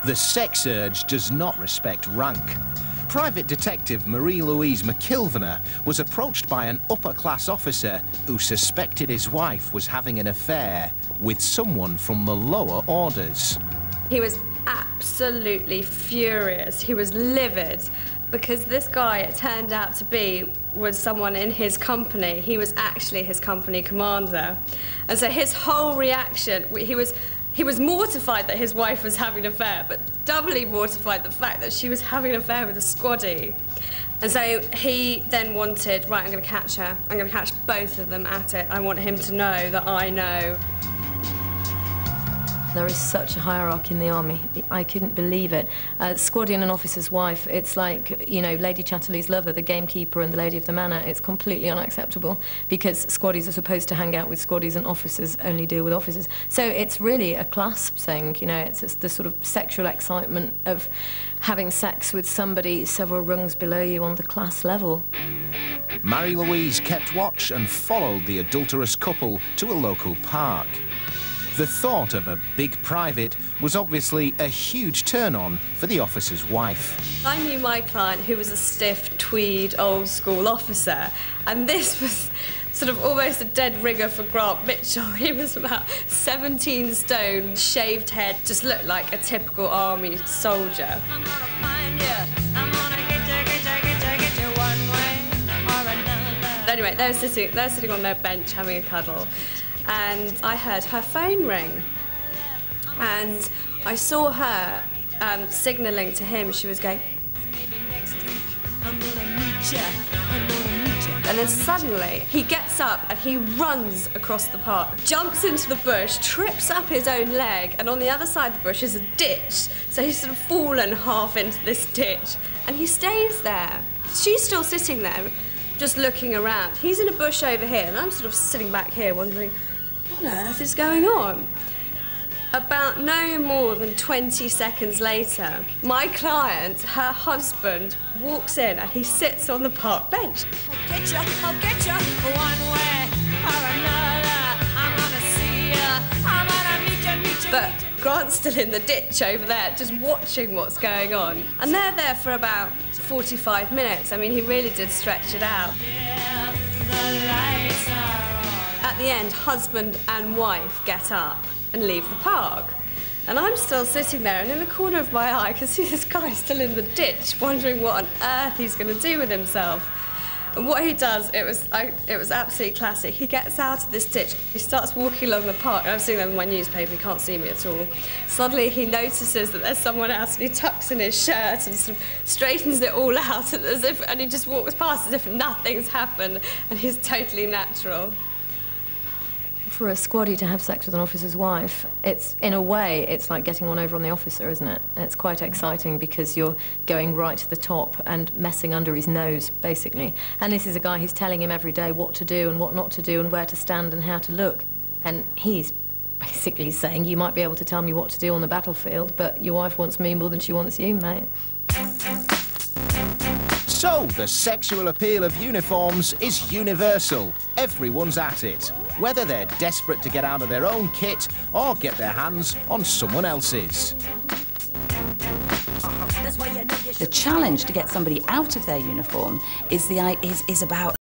The sex urge does not respect rank. Private Detective Marie-Louise McIlvener was approached by an upper-class officer who suspected his wife was having an affair with someone from the lower orders. He was absolutely furious. He was livid because this guy, it turned out to be, was someone in his company. He was actually his company commander. And so his whole reaction, he was mortified that his wife was having an affair, but doubly mortified the fact that she was having an affair with a squaddy. And so he then wanted, right, I'm going to catch her. I'm going to catch both of them at it. I want him to know that I know. There is such a hierarchy in the army. I couldn't believe it. Squaddy and an officer's wife, it's like, you know, Lady Chatterley's lover, the gamekeeper and the lady of the manor. It's completely unacceptable because squaddies are supposed to hang out with squaddies and officers only deal with officers. So it's really a class thing, you know, it's the sort of sexual excitement of having sex with somebody several rungs below you on the class level. Marie-Louise kept watch and followed the adulterous couple to a local park. The thought of a big private was obviously a huge turn-on for the officer's wife. I knew my client, who was a stiff, tweed, old-school officer, and this was sort of almost a dead ringer for Grant Mitchell. He was about 17 stone, shaved head, just looked like a typical army soldier. Anyway, they're sitting on their bench having a cuddle. And I heard her phone ring, and I saw her signalling to him. She was going, and then suddenly he gets up and he runs across the park, jumps into the bush, trips up his own leg, and on the other side of the bush is a ditch. So he's sort of fallen half into this ditch, and he stays there. She's still sitting there, just looking around. He's in a bush over here, and I'm sort of sitting back here wondering, what on earth is going on? About no more than 20 seconds later, my client, her husband, walks in and he sits on the park bench. I'll get you, one way or another. I'm gonna see you, I'm gonna meet you. But Grant's still in the ditch over there, just watching what's going on. And they're there for about 45 minutes. I mean, he really did stretch it out. At the end, husband and wife get up and leave the park. And I'm still sitting there, and in the corner of my eye, I can see this guy still in the ditch, wondering what on earth he's going to do with himself. And what he does, it was absolutely classic. He gets out of this ditch, he starts walking along the park, and I'm seeing them in my newspaper, he can't see me at all. Suddenly he notices that there's someone else, and he tucks in his shirt and sort of straightens it all out, and he just walks past as if nothing's happened, and he's totally natural. For a squaddy to have sex with an officer's wife, it's, in a way, it's like getting one over on the officer, isn't it? It's quite exciting because you're going right to the top and messing under his nose, basically. And this is a guy who's telling him every day what to do and what not to do and where to stand and how to look. And he's basically saying, you might be able to tell me what to do on the battlefield, but your wife wants me more than she wants you, mate. So, the sexual appeal of uniforms is universal. Everyone's at it, whether they're desperate to get out of their own kit or get their hands on someone else's. The challenge to get somebody out of their uniform is about